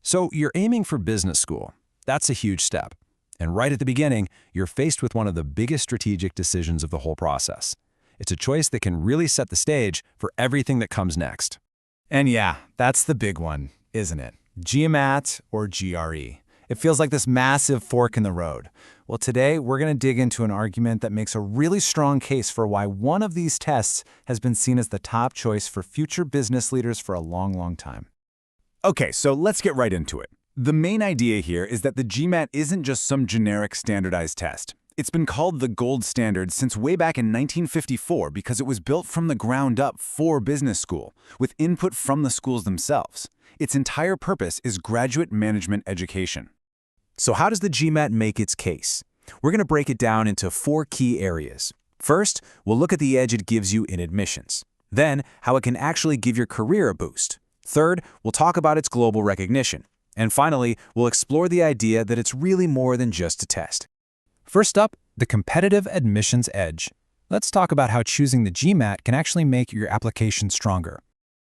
So you're aiming for business school. That's a huge step. And right at the beginning, you're faced with one of the biggest strategic decisions of the whole process. It's a choice that can really set the stage for everything that comes next. And yeah, that's the big one, isn't it? GMAT or GRE. It feels like this massive fork in the road. Well, today we're going to dig into an argument that makes a really strong case for why one of these tests has been seen as the top choice for future business leaders for a long, long time. Okay, so let's get right into it. The main idea here is that the GMAT isn't just some generic standardized test. It's been called the gold standard since way back in 1954 because it was built from the ground up for business school, with input from the schools themselves. Its entire purpose is graduate management education. So how does the GMAT make its case? We're going to break it down into 4 key areas. First, we'll look at the edge it gives you in admissions. Then, how it can actually give your career a boost. Third, we'll talk about its global recognition. And finally, we'll explore the idea that it's really more than just a test. First up, the competitive admissions edge. Let's talk about how choosing the GMAT can actually make your application stronger.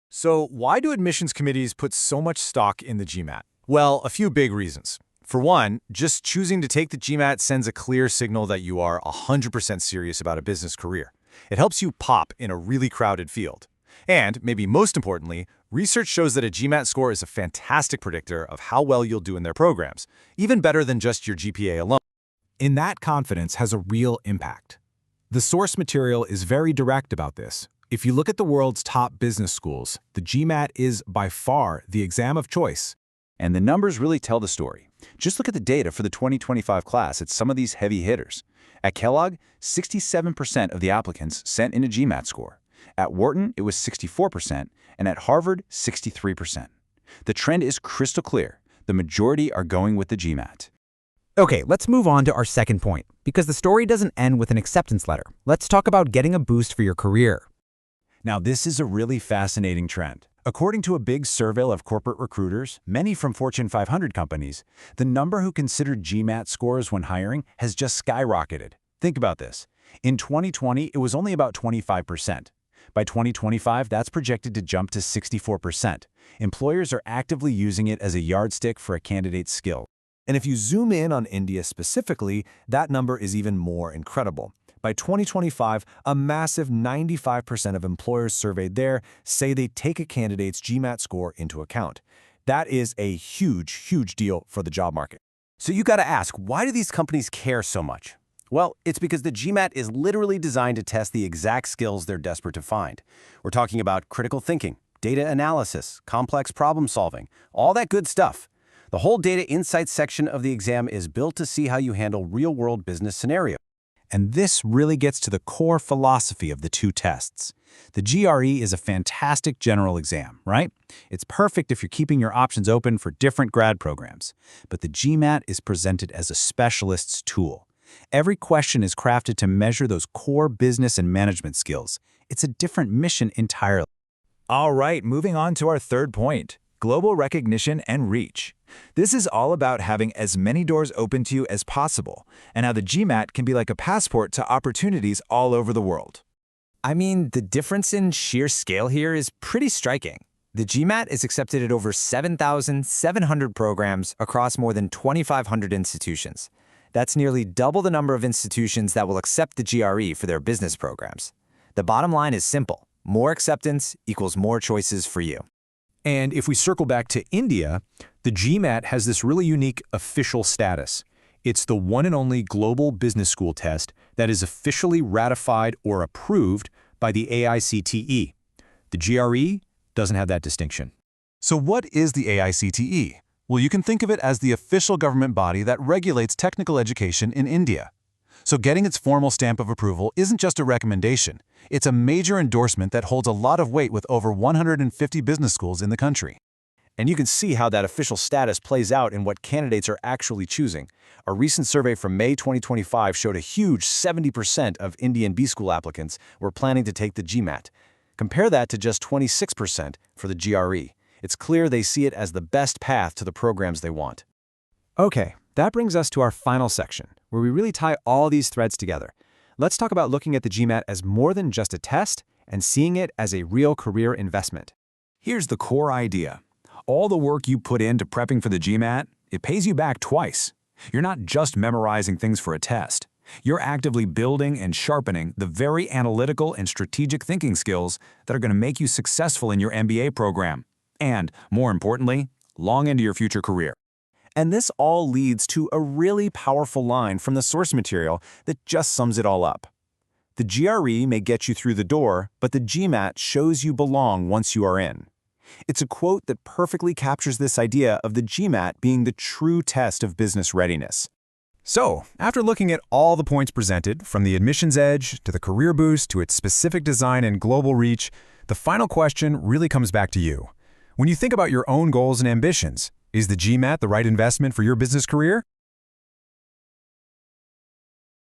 So why do admissions committees put so much stock in the GMAT? Well, a few big reasons. For one, just choosing to take the GMAT sends a clear signal that you are 100% serious about a business career. It helps you pop in a really crowded field. And, maybe most importantly, research shows that a GMAT score is a fantastic predictor of how well you'll do in their programs, even better than just your GPA alone. And that confidence has a real impact. The source material is very direct about this. If you look at the world's top business schools, the GMAT is by far the exam of choice. And the numbers really tell the story. Just look at the data for the 2025 class at some of these heavy hitters. At Kellogg, 67% of the applicants sent in a GMAT score. At Wharton, it was 64%, and at Harvard, 63%. The trend is crystal clear. The majority are going with the GMAT. Okay, let's move on to our second point, because the story doesn't end with an acceptance letter. Let's talk about getting a boost for your career. Now, this is a really fascinating trend. According to a big survey of corporate recruiters, many from Fortune 500 companies, the number who considered GMAT scores when hiring has just skyrocketed. Think about this. In 2020, it was only about 25%. By 2025, that's projected to jump to 64%. Employers are actively using it as a yardstick for a candidate's skill. And if you zoom in on India specifically, that number is even more incredible. By 2025, a massive 95% of employers surveyed there say they take a candidate's GMAT score into account. That is a huge, huge deal for the job market. So you got to ask, why do these companies care so much? Well, it's because the GMAT is literally designed to test the exact skills they're desperate to find. We're talking about critical thinking, data analysis, complex problem solving, all that good stuff. The whole data insights section of the exam is built to see how you handle real-world business scenarios. And this really gets to the core philosophy of the 2 tests. The GRE is a fantastic general exam, right? It's perfect if you're keeping your options open for different grad programs. But the GMAT is presented as a specialist's tool. Every question is crafted to measure those core business and management skills. It's a different mission entirely. All right, moving on to our third point, global recognition and reach. This is all about having as many doors open to you as possible, and how the GMAT can be like a passport to opportunities all over the world. I mean, the difference in sheer scale here is pretty striking. The GMAT is accepted at over 7,700 programs across more than 2,500 institutions. That's nearly double the number of institutions that will accept the GRE for their business programs. The bottom line is simple. More acceptance equals more choices for you. And if we circle back to India, the GMAT has this really unique official status. It's the one and only global business school test that is officially ratified or approved by the AICTE. The GRE doesn't have that distinction. So what is the AICTE? Well, you can think of it as the official government body that regulates technical education in India. So getting its formal stamp of approval isn't just a recommendation. It's a major endorsement that holds a lot of weight with over 150 business schools in the country. And you can see how that official status plays out in what candidates are actually choosing. A recent survey from May 2025 showed a huge 70% of Indian B-school applicants were planning to take the GMAT. Compare that to just 26% for the GRE. It's clear they see it as the best path to the programs they want. Okay, that brings us to our final section, where we really tie all these threads together. Let's talk about looking at the GMAT as more than just a test and seeing it as a real career investment. Here's the core idea. All the work you put into prepping for the GMAT, it pays you back twice. You're not just memorizing things for a test. You're actively building and sharpening the very analytical and strategic thinking skills that are going to make you successful in your MBA program. And, more importantly, long into your future career. And this all leads to a really powerful line from the source material that just sums it all up. The GRE may get you through the door, but the GMAT shows you belong once you are in. It's a quote that perfectly captures this idea of the GMAT being the true test of business readiness. So, after looking at all the points presented, from the admissions edge to the career boost to its specific design and global reach, the final question really comes back to you. When you think about your own goals and ambitions, is the GMAT the right investment for your business career?